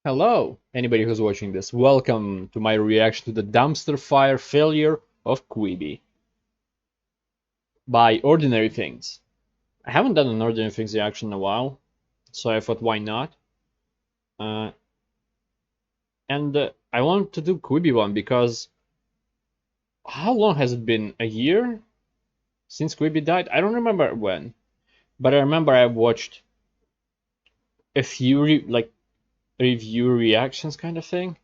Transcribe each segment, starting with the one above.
Hello, anybody who's watching this. Welcome to my reaction to the dumpster fire failure of Quibi by Ordinary Things. I haven't done an Ordinary Things reaction in a while, so I thought why not? Uh, and I wanted to do Quibi one because how long has it been? A year since Quibi died? I don't remember when, but I remember I watched a few review reactions kind of thing.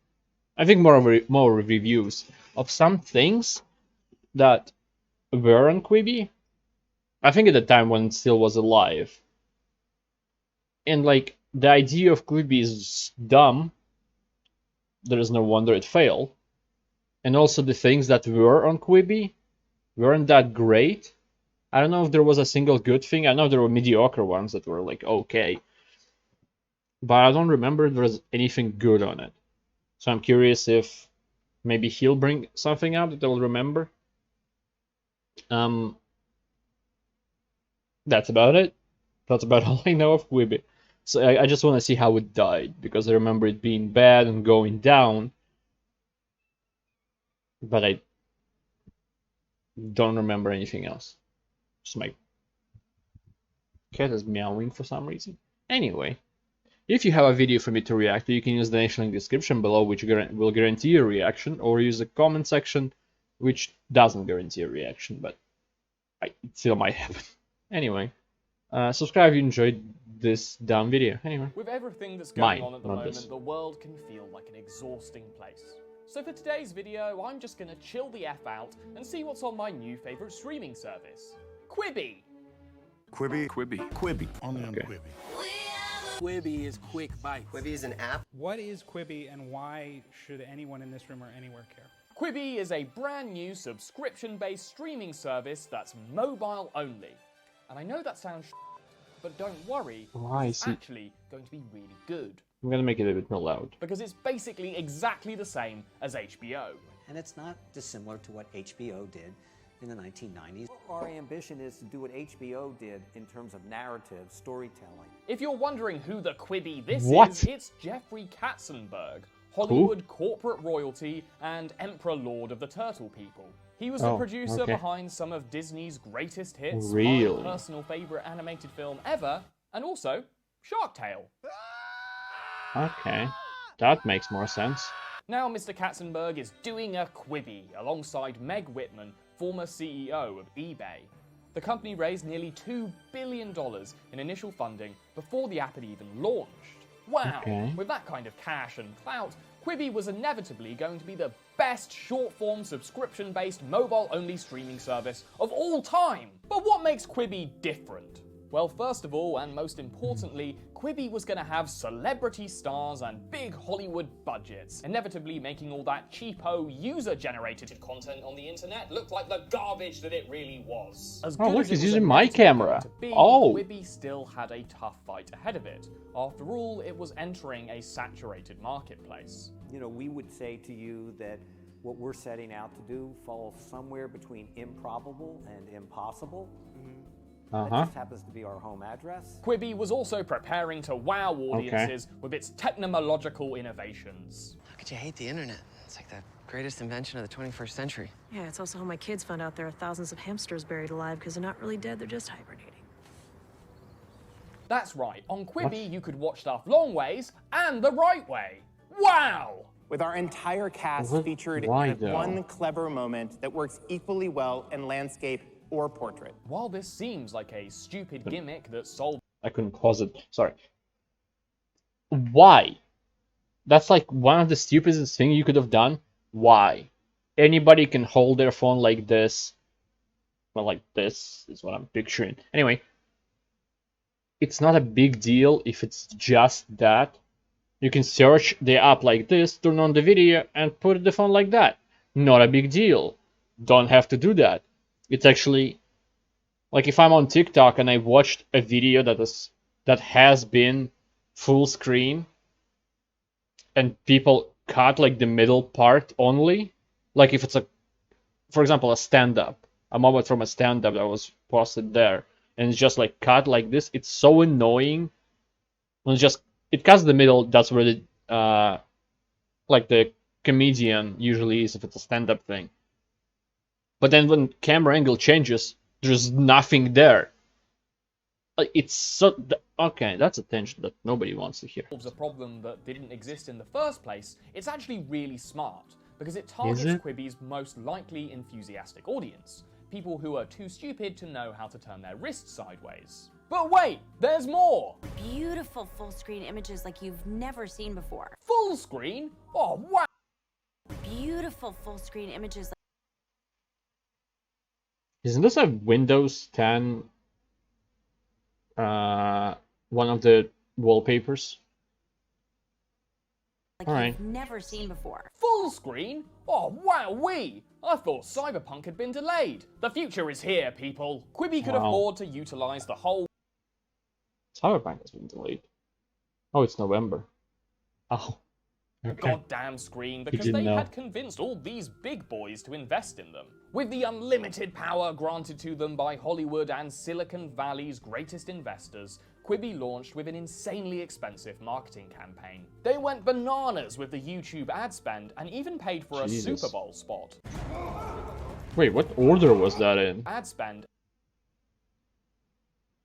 I think more reviews of some things that were on Quibi. I think at the time when it still was alive. And like the idea of Quibi is dumb. There is no wonder it failed. And also the things that were on Quibi weren't that great. I don't know if there was a single good thing. I know there were mediocre ones that were like okay. But I don't remember if there was anything good on it. So I'm curious if maybe he'll bring something up that I'll remember. Um, that's about it. That's about all I know of Quibi. So I just want to see how it died, because I remember it being bad and going down, but I don't remember anything else. Just my cat is meowing for some reason. Anyway, if you have a video for me to react to, you can use the link description below, which will guarantee a reaction, or use the comment section, which doesn't guarantee a reaction, but it still might happen. Anyway, subscribe if you enjoyed this dumb video. Anyway, with everything that's going on at the moment, this. the world can feel like an exhausting place. So for today's video, I'm just gonna chill the F out and see what's on my new favourite streaming service, Quibi. Quibi. Only on Okay. Quibi. Quibi is quick bites. Quibi is an app. What is Quibi and why should anyone in this room or anywhere care? Quibi is a brand new subscription-based streaming service that's mobile only. And I know that sounds but don't worry, it's actually going to be really good. I'm gonna make it a bit more loud. Because it's basically exactly the same as HBO. And it's not dissimilar to what HBO did in the 1990s. Our ambition is to do what HBO did in terms of narrative storytelling. If you're wondering who the Quibi this What? is, it's Jeffrey Katzenberg, Hollywood corporate royalty and Emperor Lord of the Turtle People. He was the producer behind some of Disney's greatest hits, Really? my personal favourite animated film ever, and also Shark Tale. Okay, that makes more sense. Now Mr. Katzenberg is doing a Quibi alongside Meg Whitman, former CEO of eBay. The company raised nearly $2 billion in initial funding before the app had even launched. Wow, with that kind of cash and clout, Quibi was inevitably going to be the best short-form subscription-based mobile-only streaming service of all time. But what makes Quibi different? Well, first of all, and most importantly, Quibi was going to have celebrity stars and big Hollywood budgets, inevitably making all that cheapo, user-generated content on the internet look like the garbage that it really was. As good look, as it he's was using my camera. to be, Oh. Quibi still had a tough fight ahead of it. After all, it was entering a saturated marketplace. You know, we would say to you that what we're setting out to do falls somewhere between improbable and impossible. That just happens to be our home address. Quibi was also preparing to wow audiences with its technological innovations. How could you hate the internet? It's like the greatest invention of the 21st century. Yeah, it's also how my kids found out there are thousands of hamsters buried alive because they're not really dead, they're just hibernating. That's right, on Quibi you could watch stuff long ways and the right way. Wow! With our entire cast featured in one clever moment that works equally well in landscape or portrait. While this seems like a stupid gimmick that solved... I couldn't pause it. Sorry. Why? That's like one of the stupidest things you could have done. Why? Anybody can hold their phone like this. Well, like this is what I'm picturing. Anyway, it's not a big deal if it's just that. You can search the app like this, turn on the video, and put the phone like that. Not a big deal. Don't have to do that. It's actually like if I'm on TikTok and I watched a video that has been full screen and people cut like the middle part only, like if it's for example, a stand-up, a moment from a stand-up that was posted there, and it's just like cut like this, it's so annoying. When it cuts the middle, that's where like the comedian usually is if it's a stand-up thing. But then when camera angle changes, there's nothing there. It's so okay. That's a tension that nobody wants to hear. Solves a problem that didn't exist in the first place. It's actually really smart because it targets Quibi's most likely enthusiastic audience, people who are too stupid to know how to turn their wrist sideways. But wait, there's more! Beautiful full-screen images like you've never seen before. Full screen? Oh, wow! Beautiful full-screen images. Isn't this a Windows 10 one of the wallpapers? Like you've never seen before. Full screen? Oh, wowee! I thought Cyberpunk had been delayed. The future is here, people. Quibi could afford to utilize the whole... Cyberpunk has been delayed. Oh, it's November. Oh. Okay. Goddamn screen because they had convinced all these big boys to invest in them. With the unlimited power granted to them by Hollywood and Silicon Valley's greatest investors, Quibi launched with an insanely expensive marketing campaign. They went bananas with the YouTube ad spend and even paid for a Super Bowl spot. Wait, what order was that in? Ad spend.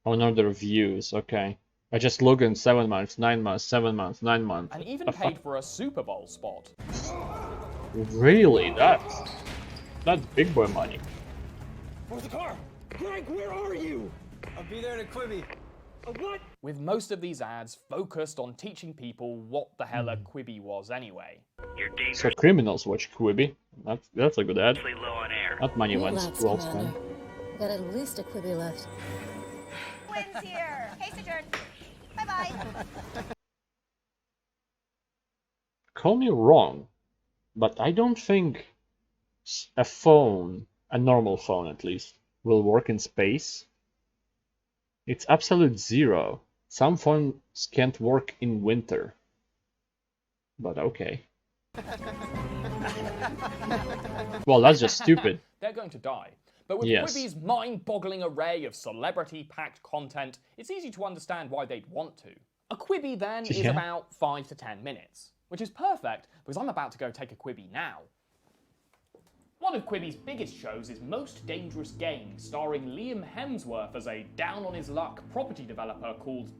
Oh no, the reviews, okay. I just logged in 7 months, 9 months, 7 months, 9 months. And even paid for a Super Bowl spot. Really? That's big boy money. Where's the car? Greg, where are you? I'll be there at Quibi. What? With most of these ads focused on teaching people what the hell a Quibi was anyway. So criminals watch Quibi. That's a good ad. Low on air. Not money well spent. Got at least a Quibi left. Wins here. Case adjourned. Bye-bye. Call me wrong, but I don't think a phone, a normal phone at least, will work in space. It's absolute zero. Some phones can't work in winter. But okay. Well, that's just stupid. They're going to die. But with Quibi's mind-boggling array of celebrity-packed content, it's easy to understand why they'd want to. A Quibi, then, is about 5 to 10 minutes, which is perfect because I'm about to go take a Quibi now. One of Quibi's biggest shows is Most Dangerous Game, starring Liam Hemsworth as a down-on-his-luck property developer called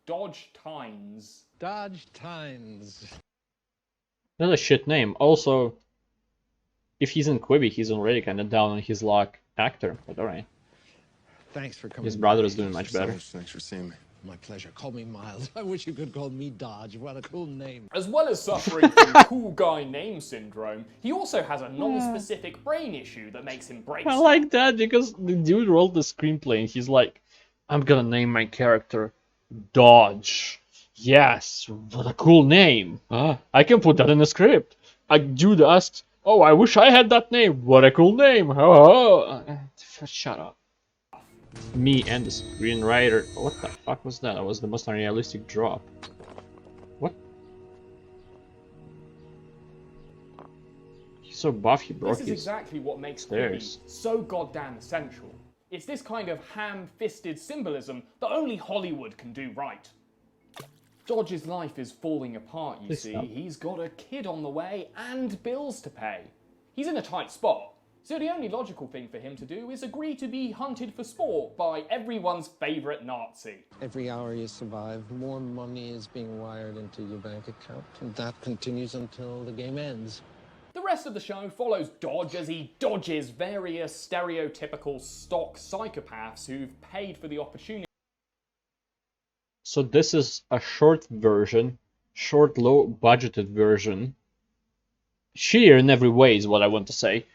Dodge Tynes. Dodge Tynes. That's a shit name. Also, if he's in Quibi, he's already kind of down on his luck actor, but alright. Thanks for coming. His brother is doing much better. Thanks for seeing me. My pleasure. Call me Miles. I wish you could call me Dodge. What a cool name. As well as suffering from cool guy name syndrome, he also has a non-specific brain issue that makes him break. I like that because the dude wrote the screenplay and he's like, I'm gonna name my character Dodge. Yes, what a cool name. I can put that in the script. A dude asked, oh, I wish I had that name. What a cool name. Shut up. Me and the screenwriter. What the fuck was that? That was the most unrealistic drop. What? He's so buff he broke his This is exactly what makes Quibi so goddamn essential. It's this kind of ham-fisted symbolism that only Hollywood can do right. Dodge's life is falling apart, you see. He's got a kid on the way and bills to pay. He's in a tight spot. So the only logical thing for him to do is agree to be hunted for sport by everyone's favourite Nazi. Every hour you survive, more money is being wired into your bank account, and that continues until the game ends. The rest of the show follows Dodge as he dodges various stereotypical stock psychopaths who've paid for the opportunity. So this is a short version, short, low-budgeted version, shittier in every way is what I want to say,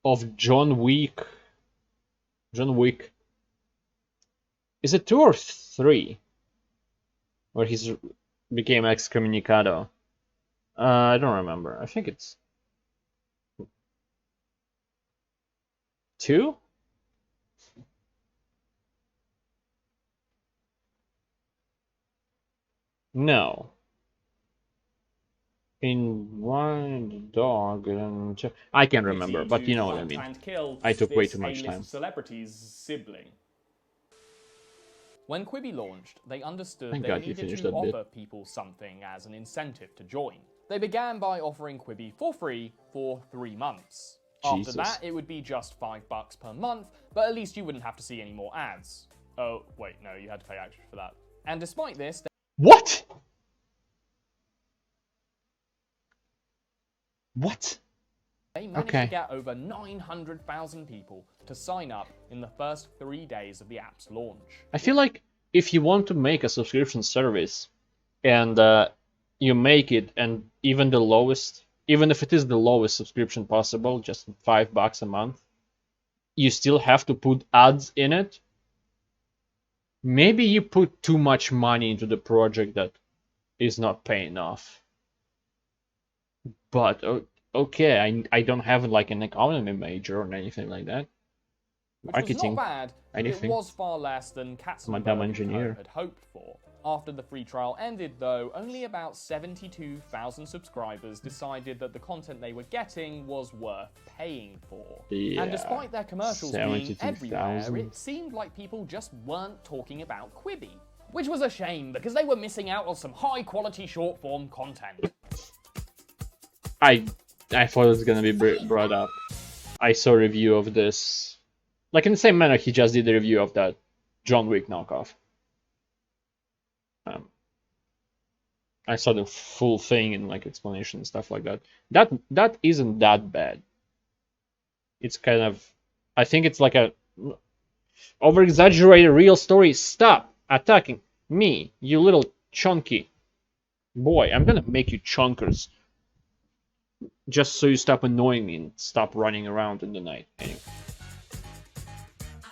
of John Wick. John Wick. Is it 2 or 3? Where he's became excommunicado. I don't remember. I think it's 2? No. In one dog and I can't remember, but you know what I mean. I took way too much time. Celebrity's sibling. When Quibi launched, they understood Thank they God you needed finished to that bit. offer people something as an incentive to join. They began by offering Quibi for free for 3 months. Jesus. After that, it would be just $5 per month, but at least you wouldn't have to see any more ads. Oh, wait, no, you had to pay extra for that. And despite this... What? What? They managed to get over 900,000 people to sign up in the first 3 days of the app's launch. I feel like if you want to make a subscription service and you make it, and even if it is the lowest subscription possible, just $5 a month, you still have to put ads in it. Maybe you put too much money into the project that is not paying off. But okay, I don't have like an economy major or anything like that. Marketing, was not bad, anything. It was far less than Katzenberg and Co had hoped for. After the free trial ended, though, only about 72,000 subscribers decided that the content they were getting was worth paying for. Yeah, and despite their commercials being everywhere, it seemed like people just weren't talking about Quibi. Which was a shame, because they were missing out on some high-quality short-form content. I thought it was gonna be brought up. I saw a review of this. Like in the same manner he just did a review of that John Wick knockoff. I saw the full thing and like explanation and stuff like that. That isn't that bad. It's kind of, I think it's like a over-exaggerated real story. Stop attacking me, you little chunky boy. I'm gonna make you chunkers. Just so you stop annoying me and stop running around in the night. Anyway.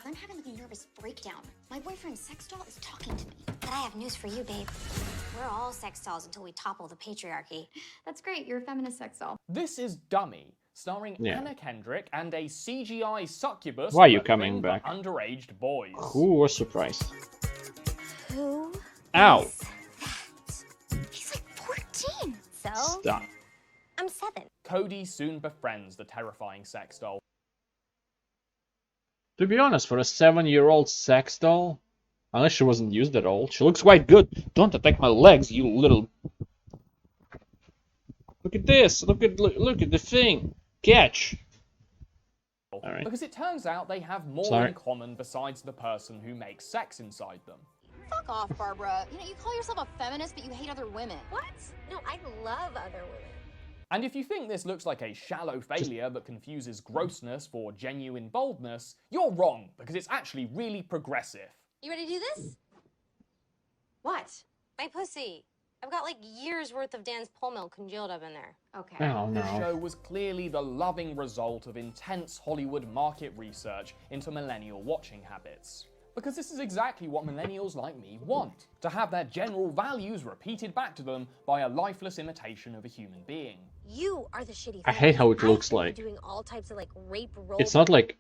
I'm having like a nervous breakdown. My boyfriend's sex doll is talking to me. But I have news for you, babe. We're all sex dolls until we topple the patriarchy. That's great, you're a feminist sex doll. This is Dummy, starring Anna Kendrick and a CGI succubus. Why are you coming back? Underaged boys. Who was surprised? Who? Ow! He's like 14. So? Stop. I'm 7. Cody soon befriends the terrifying sex doll. To be honest, for a 7-year-old sex doll, unless she wasn't used at all, she looks quite good. Don't attack my legs, you little... Look at this! Look at the thing! Catch! Alright. Because it turns out they have more in common besides the person who makes sex inside them. Fuck off, Barbara. You know, you call yourself a feminist, but you hate other women. What? No, I love other women. And if you think this looks like a shallow failure that confuses grossness for genuine boldness, you're wrong, because it's actually really progressive. You ready to do this? What? My pussy. I've got like years worth of Dan's pole milk congealed up in there. Okay. Oh, no. The show was clearly the loving result of intense Hollywood market research into millennial watching habits. Because this is exactly what millennials like me want. To have their general values repeated back to them by a lifeless imitation of a human being. You are the shitty I hate how it looks like. Doing all types of like rape It's not like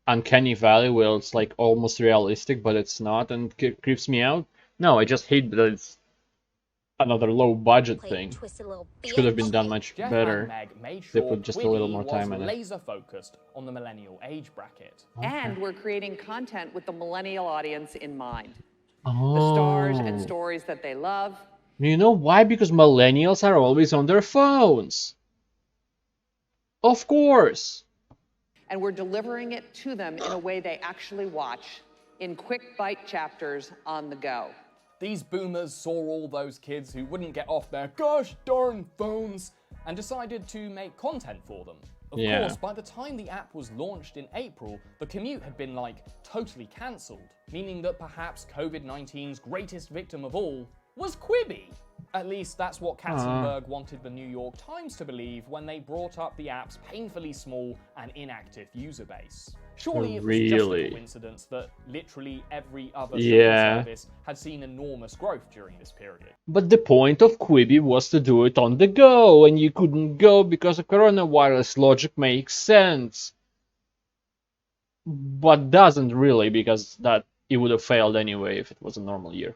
Uncanny Valley where it's like almost realistic, but it's not and creeps me out. No, I just hate that it's another low budget thing, which could have been done much better. They put just a little more time in it. Laser focused on the millennial age bracket. And we're creating content with the millennial audience in mind. Oh. The stars and stories that they love. You know why? Because millennials are always on their phones. Of course. And we're delivering it to them in a way they actually watch, in quick bite chapters on the go. These boomers saw all those kids who wouldn't get off their gosh darn phones and decided to make content for them. Of course, by the time the app was launched in April, the commute had been like totally cancelled, meaning that perhaps COVID-19's greatest victim of all was Quibi. At least that's what Katzenberg wanted the New York Times to believe when they brought up the app's painfully small and inactive user base. Surely it was just a coincidence that literally every other service had seen enormous growth during this period. But the point of Quibi was to do it on the go, and you couldn't go because of coronavirus. Logic makes sense. But doesn't really, because that it would have failed anyway if it was a normal year.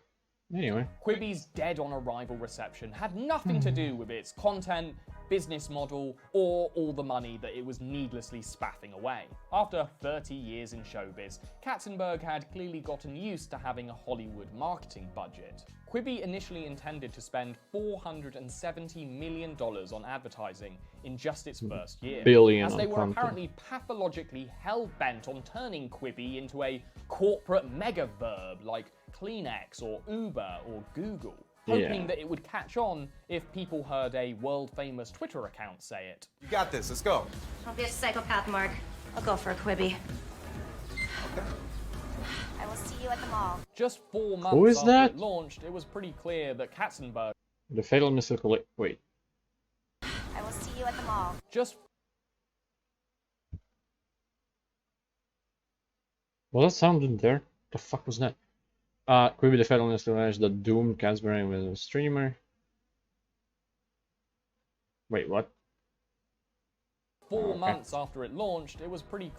Anyway. Quibi's dead-on-arrival reception had nothing to do with its content, business model, or all the money that it was needlessly spaffing away. After 30 years in showbiz, Katzenberg had clearly gotten used to having a Hollywood marketing budget. Quibi initially intended to spend $470 million on advertising in just its first year, as they were apparently pathologically hell-bent on turning Quibi into a corporate mega-verb like Kleenex or Uber or Google, hoping that it would catch on if people heard a world-famous Twitter account say it. You got this, let's go. Don't be a psychopath, Mark. I'll go for a Quibi. Okay. I will see you at the mall. Just 4 months after it launched, it was pretty clear that Katzenberg... The Fatal Mystical... Wait. I will see you at the mall. Just... Well, that sounded there. The fuck was that? Quibi the Fatal Mystical Edge that doomed Katzenberg with a streamer. Wait, what? 4 months after it launched, it was pretty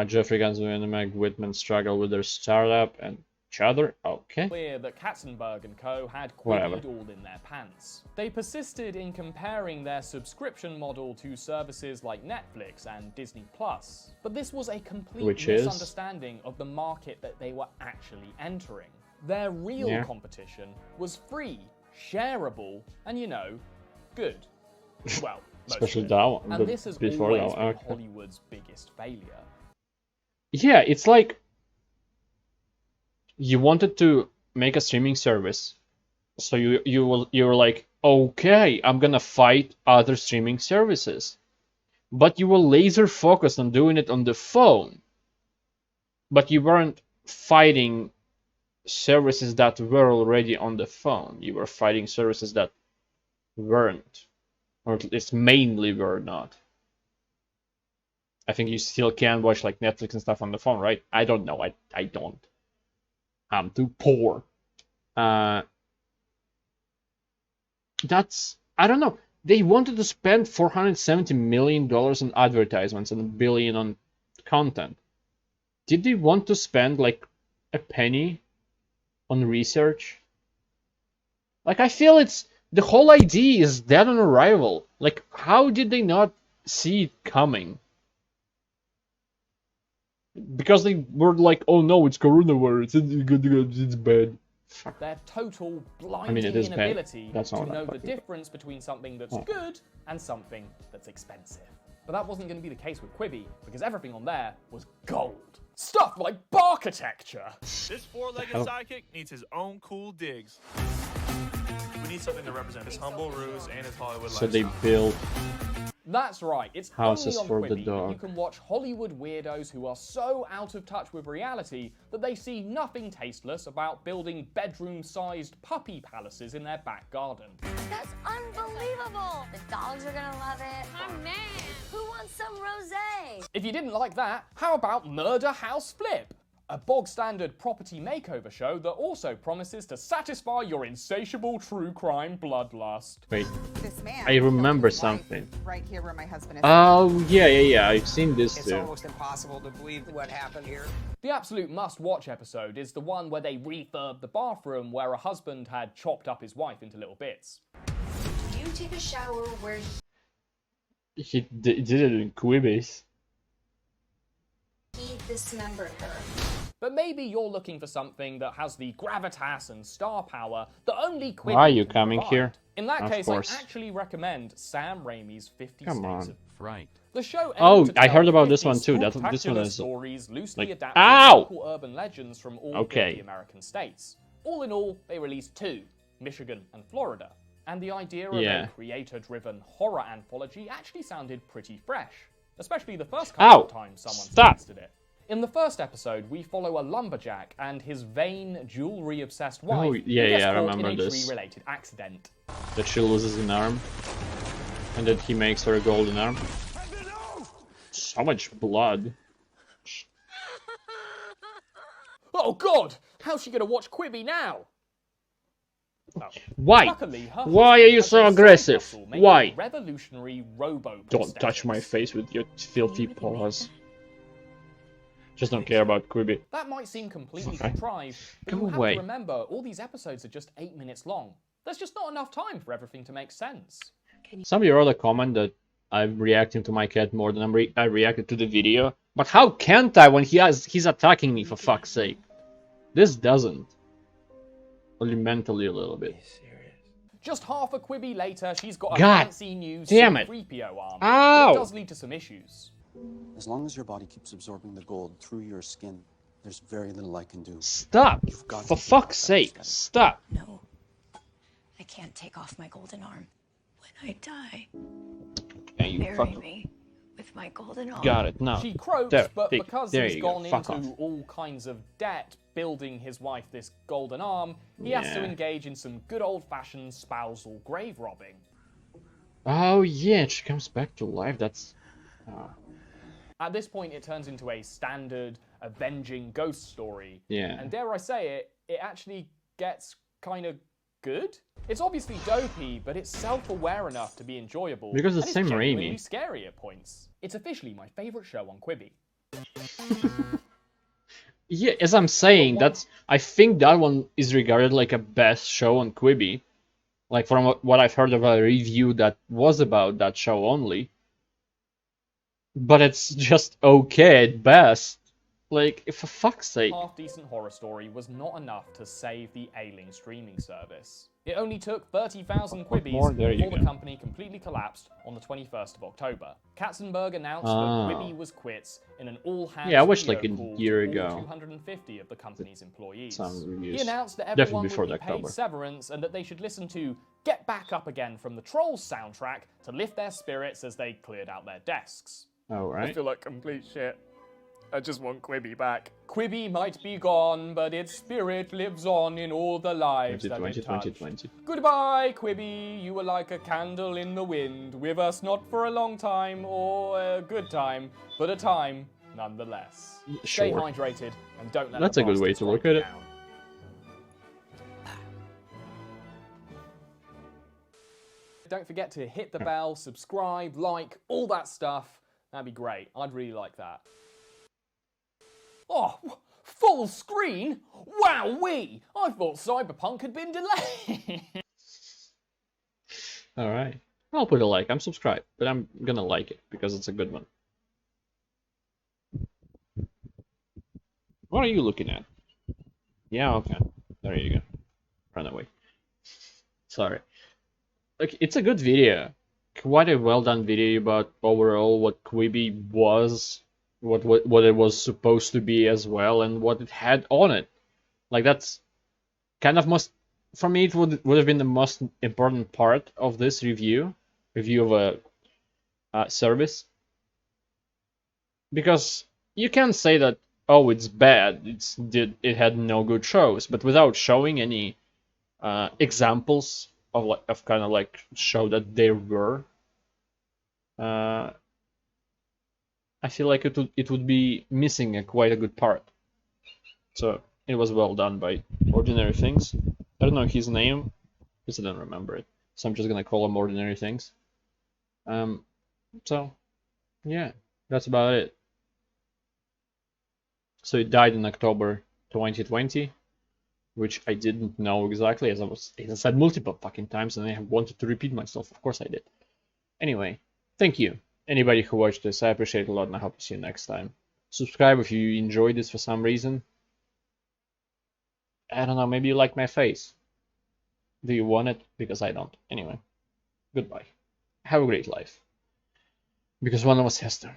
Jeffrey Katzenberg and Meg Whitman struggle with their startup and each other. Okay. clear that Katzenberg and co. had Quibi'd all in their pants. They persisted in comparing their subscription model to services like Netflix and Disney+. But this was a complete misunderstanding of the market that they were actually entering. Their real competition was free, shareable, and good. Well, especially that one. And this has always been Hollywood's biggest failure. Yeah, it's like you wanted to make a streaming service, so you're like, okay, I'm gonna fight other streaming services, but you were laser focused on doing it on the phone, but you weren't fighting services that were already on the phone. You were fighting services that weren't, or at least mainly were not. I think you still can watch like Netflix and stuff on the phone, right? I don't know. I don't. I'm too poor. That's, I don't know. They wanted to spend $470 million on advertisements and $1 billion on content. Did they want to spend like a penny on research? Like, I feel it's, the whole idea is dead on arrival. Like, how did they not see it coming? Because they were like, oh no, it's coronavirus, it's bad. Their total blinding inability to know the difference between something that's good and something that's expensive. But that wasn't going to be the case with Quibi, because everything on there was gold. Stuff like barkitecture. This four-legged sidekick needs his own cool digs. We need something to represent his humble ruse and his Hollywood lifestyle. So they built That's right, it's houses only on for Quibi the that dog. you can watch Hollywood weirdos who are so out of touch with reality that they see nothing tasteless about building bedroom-sized puppy palaces in their back garden. That's unbelievable. The dogs are gonna love it. Oh man, who wants some rosé? If you didn't like that, how about Murder House Flip? A bog-standard property makeover show that also promises to satisfy your insatiable true crime bloodlust. Wait, This man I remember something. right here where my husband is. Oh, yeah, I've seen this It's too. almost impossible to believe what happened here. The absolute must-watch episode is the one where they refurb the bathroom where a husband had chopped up his wife into little bits. Do you take a shower where He did it in Quibi. he dismembered her? But maybe you're looking for something that has the gravitas and star power that only Quibi Why are you can coming provide. here? In that Of case, course. I actually recommend Sam Raimi's 50 Come States on. of Fright. The show Oh, aimed to I tell heard about this 50 one too. This spectacular one is stories loosely like, adapting ow! local urban legends from all 50 American states. All in all, they released 2, Michigan and Florida. And the idea of a creator-driven horror anthology actually sounded pretty fresh, especially the first couple of times someone suggested it. In the first episode, we follow a lumberjack and his vain, jewelry-obsessed wife who gets I caught remember in a this. tree-related accident. That she loses an arm, and that he makes her a golden arm. So much blood. Oh god! How's she gonna watch Quibi now? Oh. Why? Luckily, her Why are you husband so has a aggressive? side hustle making Why? Revolutionary robo. Don't touch my face with your filthy paws. Just don't care about Quibi. That might seem completely contrived, but Go you have away. to remember all these episodes are just 8 minutes long. There's just not enough time for everything to make sense. Somebody wrote a comment that I'm reacting to my cat more than I reacted to the video. But how can't I when he's attacking me, for fuck's sake? This doesn't. Only mentally a little bit. Just half a Quibi later, she's got a God fancy new damn it. C-3PO arm. Ow! But it does lead to some issues. As long as your body keeps absorbing the gold through your skin, there's very little I can do. Stop! For fuck's sake, stop! No. I can't take off my golden arm. When I die, Yeah, you bury fuck. me with my golden arm. Got it, no. She croaks, There, but there, because there he's you go. gone Fuck into off. all kinds of debt building his wife this golden arm, he has to Yeah. engage in some good old-fashioned spousal grave robbing. Oh yeah, she comes back to life. That's. At this point, it turns into a standard avenging ghost story. Yeah. And dare I say it, it actually gets kind of good. It's obviously dopey, but it's self-aware enough to be enjoyable. Because it's and Sam genuinely Raimi. scary at points. It's officially my favorite show on Quibi. Yeah, as I'm saying, I think that one is regarded like a best show on Quibi. Like from what I've heard of a review that was about that show only. But it's just okay at best. Like, for fuck's sake. Half-decent horror story was not enough to save the ailing streaming service. It only took 30,000 Quibis before the company completely collapsed on the 21st of October. Katzenberg announced that Quibi was quits in an all-hands Yeah, I wish video like a call year to all ago. 250 of the company's employees. Some reviews. He announced that Definitely everyone before would be paid October. severance and that they should listen to Get Back Up Again from the Trolls soundtrack to lift their spirits as they cleared out their desks. Alright. I feel like complete shit. I just want Quibi back. Quibi might be gone, but its spirit lives on in all the lives that it touched. 2020. Goodbye, Quibi. You were like a candle in the wind, with us not for a long time or a good time, but a time nonetheless. Stay Sure. hydrated and don't let That's the a good way bastards to look run at you it. down. Don't forget to hit the bell, subscribe, like, all that stuff. That'd be great. I'd really like that. Oh, full screen? Wowee! I thought Cyberpunk had been delayed. Alright. I'll put a like. I'm subscribed, but I'm gonna like it because it's a good one. What are you looking at? Yeah, okay. There you go. Run away. Sorry. Like, it's a good video. Quite a well done video about overall what Quibi was, what it was supposed to be as well, and what it had on it. Like, that's kind of for me it would have been the most important part of this review of a service, because you can say that, oh, it's bad, it had no good shows, but without showing any examples of kind of like show that there were, I feel like it would be missing quite a good part. So it was well done by Ordinary Things. I don't know his name because I don't remember it, so I'm just gonna call him Ordinary Things. So yeah, that's about it. So it died in October 2020, which I didn't know exactly, as I said multiple fucking times, and I have wanted to repeat myself. Of course I did. Anyway, thank you, anybody who watched this. I appreciate it a lot, and I hope to see you next time. Subscribe if you enjoyed this for some reason. I don't know, maybe you like my face. Do you want it? Because I don't. Anyway, goodbye. Have a great life. Because one of us has to.